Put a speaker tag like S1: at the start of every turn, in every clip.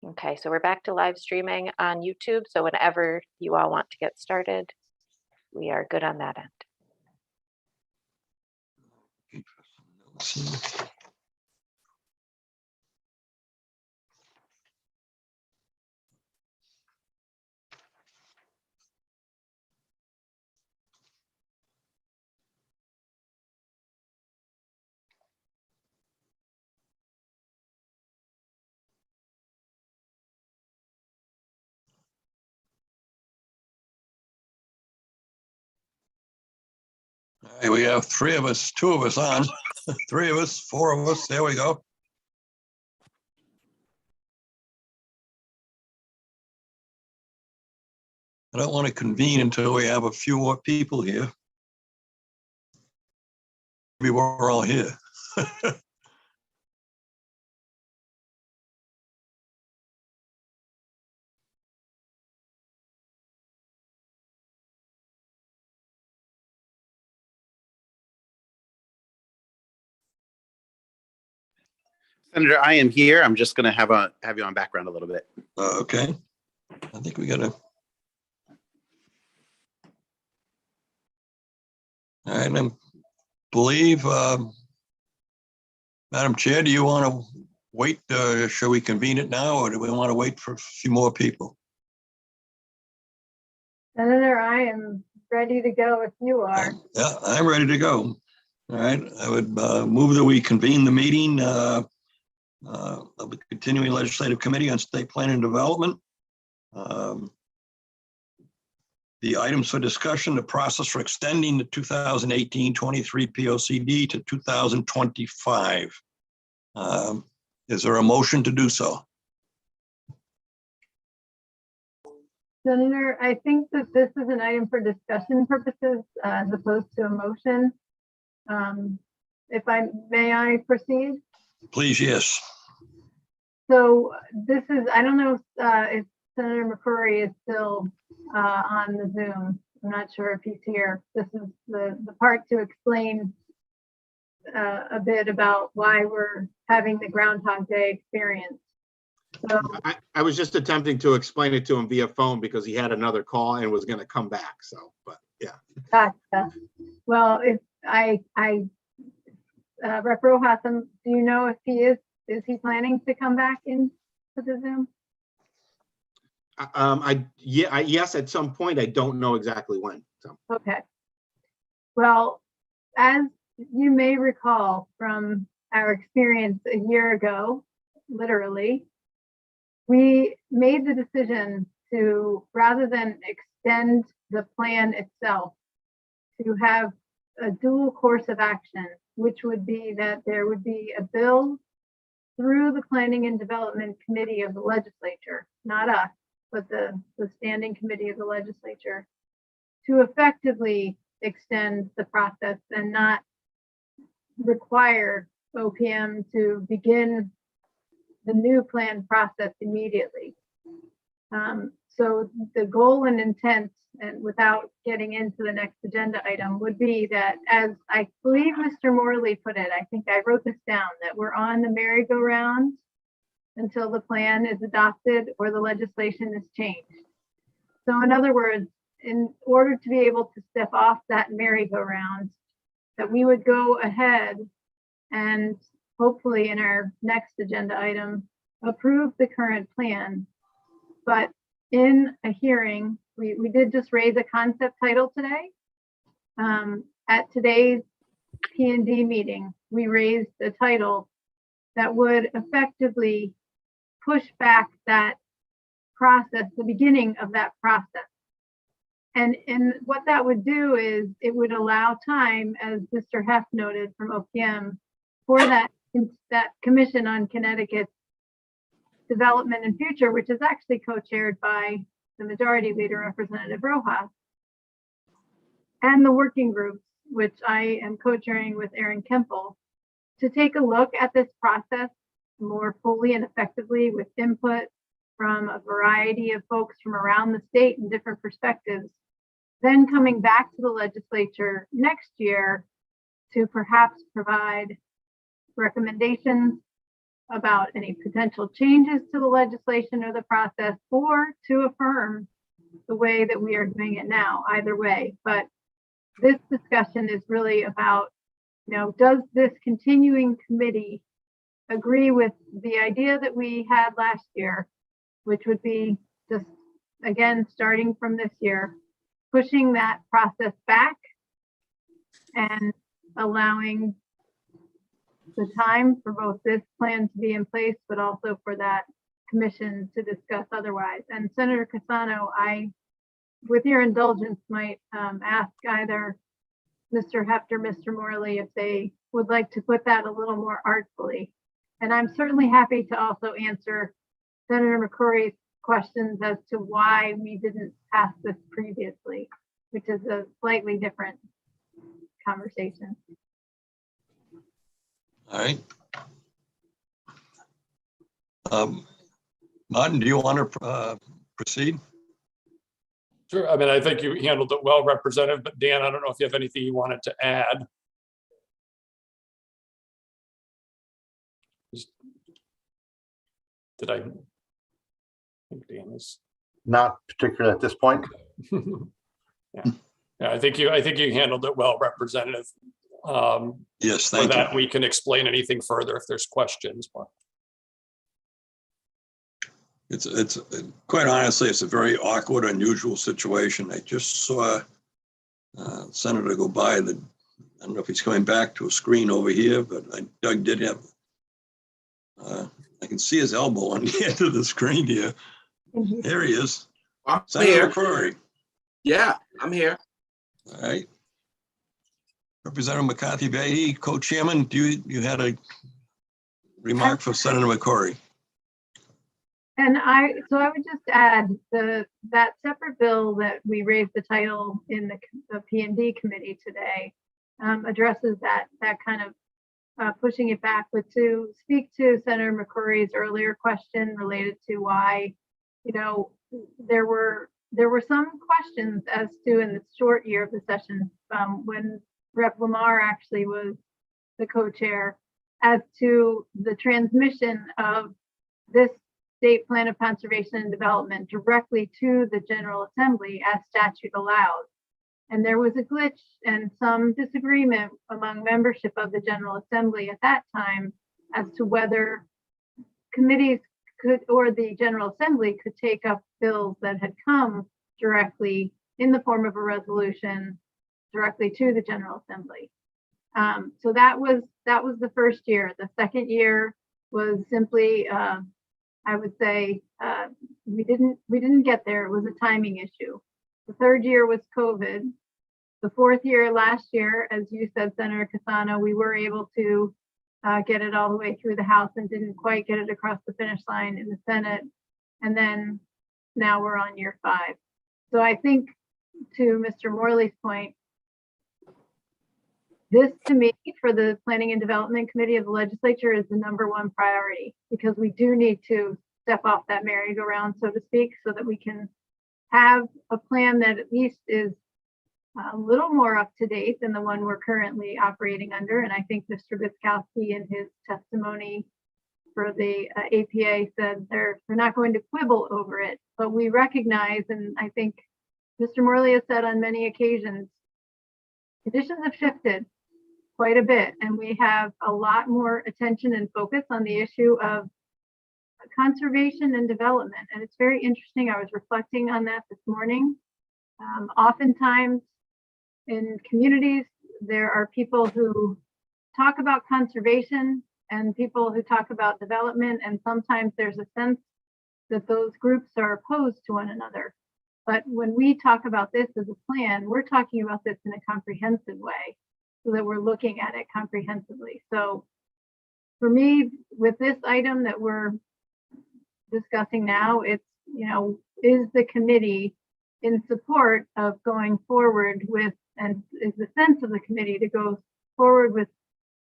S1: Okay, so we're back to live streaming on YouTube. So whenever you all want to get started, we are good on that end.
S2: All right, we have three of us, two of us on, three of us, four of us. There we go. I don't want to convene until we have a few more people here. Maybe we're all here.
S3: Senator, I am here. I'm just going to have you on background a little bit.
S2: Okay. I think we got to. All right. I believe, Madam Chair, do you want to wait? Shall we convene it now, or do we want to wait for a few more people?
S4: Senator, I am ready to go if you are.
S2: Yeah, I'm ready to go. All right. I would move that we convene the meeting of the Continuing Legislative Committee on State Planning and Development. The items for discussion, the process for extending the 2018-23 POCD to 2025. Is there a motion to do so?
S4: Senator, I think that this is an item for discussion purposes as opposed to a motion. May I proceed?
S2: Please, yes.
S4: So this is, I don't know if Senator McCrory is still on the Zoom. I'm not sure if he's here. This is the part to explain a bit about why we're having the Groundhog Day experience. So
S3: I was just attempting to explain it to him via phone because he had another call and was going to come back. So, but yeah.
S4: gotcha. Well, if Rep. Rojas, do you know if he is he planning to come back into the Zoom?
S3: Yes, at some point. I don't know exactly when. So.
S4: Okay. Well, as you may recall from our experience a year ago, literally, we made the decision to, rather than extend the plan itself, to have a dual course of action, which would be that there would be a bill through the Planning and Development Committee of the legislature, not us, but the standing committee of the legislature, to effectively extend the process and not require OPM to begin the new plan process immediately. So the goal and intent, and without getting into the next agenda item, would be that, as I believe Mr. Morley put it, I think I wrote this down, that we're on the merry-go-round until the plan is adopted or the legislation is changed. So in other words, in order to be able to step off that merry-go-round, that we would go ahead and hopefully in our next agenda item, approve the current plan. But in a hearing, we did just raise a concept title today. At today's P&D meeting, we raised a title that would effectively push back that process, the beginning of that process. And what that would do is it would allow time, as Mr. Heff noted from OPM, for that Commission on Connecticut's Development and Future, which is actually co-chaired by the Majority Leader, Representative Rojas, and the working groups, which I am co-chairing with Aaron Kempel, to take a look at this process more fully and effectively with input from a variety of folks from around the state and different perspectives, then coming back to the legislature next year to perhaps provide recommendations about any potential changes to the legislation or the process, or to affirm the way that we are doing it now, either way. But this discussion is really about, does this continuing committee agree with the idea that we had last year, which would be just, again, starting from this year, pushing that process back and allowing the time for both this plan to be in place, but also for that commission to discuss otherwise. And Senator Cassano, I, with your indulgence, might ask either Mr. Heft or Mr. Morley if they would like to put that a little more artfully. And I'm certainly happy to also answer Senator McCrory's questions as to why we didn't pass this previously, which is a slightly different conversation.
S2: All right. Martin, do you want to proceed?
S5: Sure. I mean, I think you handled it well, Representative, but Dan, I don't know if you have anything you wanted to add. Did I think Dan is?
S6: Not particularly at this point.
S5: Yeah, I think you handled it well, Representative.
S2: Yes,
S5: For
S2: thank you.
S5: that, we can explain anything further if there's questions.
S2: It's quite honestly, it's a very awkward, unusual situation. I just saw Senator go by. I don't know if he's coming back to a screen over here, but Doug did have. I can see his elbow on the end of the screen here. There he is.
S7: I'm
S2: Senator
S7: here.
S2: McCrory.
S7: Yeah, I'm here.
S2: All right. Representative McCarthy Vahey, co-chairman, you had a remark for Senator McCrory?
S4: And so I would just add that separate bill that we raised the title in the P&D committee today addresses that kind of pushing it back. But to speak to Senator McCrory's earlier question related to why, there were some questions as to in the short year of the session when Rep. Lamar actually was the co-chair as to the transmission of this state plan of conservation and development directly to the General Assembly as statute allows. And there was a glitch and some disagreement among membership of the General Assembly at that time as to whether committees could, or the General Assembly could take up bills that had come directly in the form of a resolution directly to the General Assembly. So that was the first year. The second year was simply, I would say, we didn't get there. It was a timing issue. The third year was COVID. The fourth year, last year, as you said, Senator Cassano, we were able to get it all the way through the House and didn't quite get it across the finish line in the Senate. And then now we're on year 5. So I think to Mr. Morley's point, this to me for the Planning and Development Committee of the Legislature is the #1 priority, because we do need to step off that merry-go-round, so to speak, so that we can have a plan that at least is a little more up to date than the one we're currently operating under. And I think Mr. Biskowski in his testimony for the APA said they're not going to quibble over it, but we recognize, and I think Mr. Morley has said on many occasions, conditions have shifted quite a bit, and we have a lot more attention and focus on the issue of conservation and development. And it's very interesting. I was reflecting on that this morning. Oftentimes in communities, there are people who talk about conservation and people who talk about development, and sometimes there's a sense that those groups are opposed to one another. But when we talk about this as a plan, we're talking about this in a comprehensive way, so that we're looking at it comprehensively. So for me, with this item that we're discussing now, it's, is the committee in support of going forward with, and is the sense of the committee to go forward with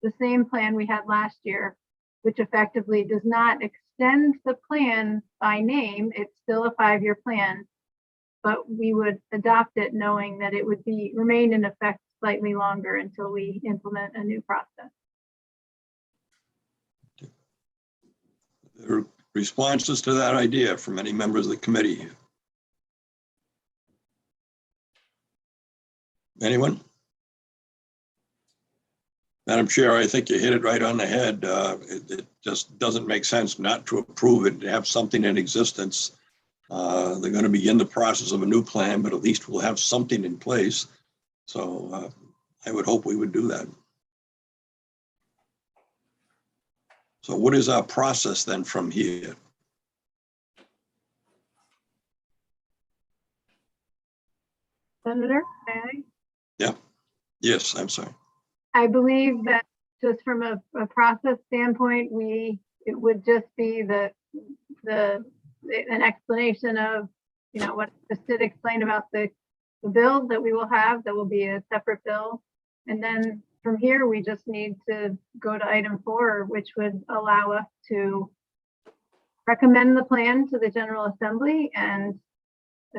S4: the same plan we had last year, which effectively does not extend the plan by name. It's still a 5-year plan, but we would adopt it knowing that it would remain in effect slightly longer until we implement a new process.
S2: Responses to that idea from any members of the committee? Anyone? Madam Chair, I think you hit it right on the head. It just doesn't make sense not to approve it, to have something in existence. They're going to begin the process of a new plan, but at least we'll have something in place. So I would hope we would do that. So what is our process then from here?
S4: Senator, may I?
S2: Yes, I'm sorry.
S4: I believe that just from a process standpoint, it would just be an explanation of, what just did explain about the bill that we will have, that will be a separate bill. And then from here, we just need to go to item 4, which would allow us to recommend the plan to the General Assembly and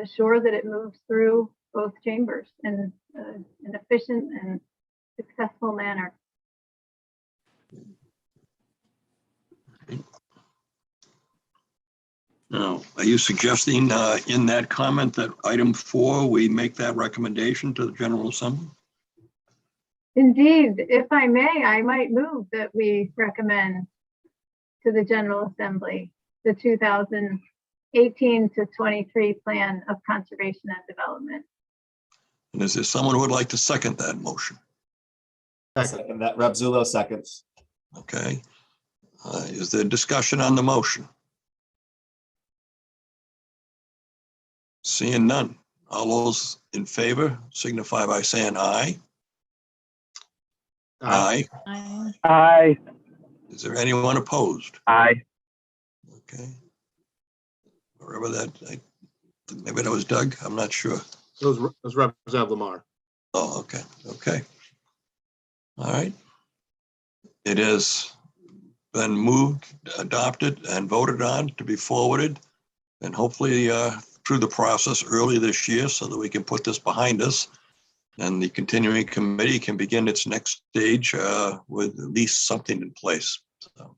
S4: assure that it moves through both chambers in an efficient and successful manner.
S2: Now, are you suggesting in that comment that item 4, we make that recommendation to the General Assembly?
S4: Indeed, if I may, I might move that we recommend to the General Assembly the 2018 to 23 Plan of Conservation and Development.
S2: And is there someone who would like to second that motion?
S8: Second that, Rep. Zullo seconds.
S2: Okay. Is there discussion on the motion? Seeing none. All those in favor signify by saying aye. Aye.
S9: Aye.
S2: Is there anyone opposed?
S9: Aye.
S2: Okay. Wherever that, maybe that was Doug, I'm not sure.
S3: It was Representative Lamar.
S2: Oh, okay, okay. All right. It has been moved, adopted, and voted on to be forwarded, and hopefully through the process early this year so that we can put this behind us. And the continuing committee can begin its next stage with at least something in place. So,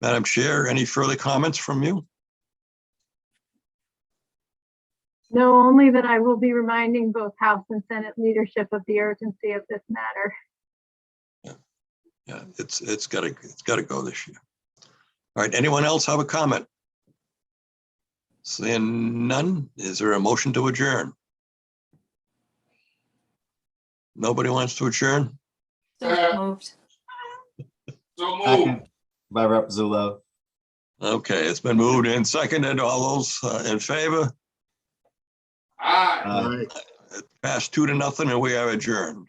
S2: Madam Chair, any further comments from you?
S4: No, only that I will be reminding both House and Senate leadership of the urgency of this matter.
S2: Yeah, it's gotta go this year. All right, anyone else have a comment? Seeing none, is there a motion to adjourn? Nobody wants to adjourn?
S7: So
S1: Moved.
S7: So moved.
S8: Second by Rep. Zullo.
S2: Okay, it's been moved and seconded. All those in favor?
S7: Aye.
S3: All right.
S2: Passed 2-0 and we are adjourned.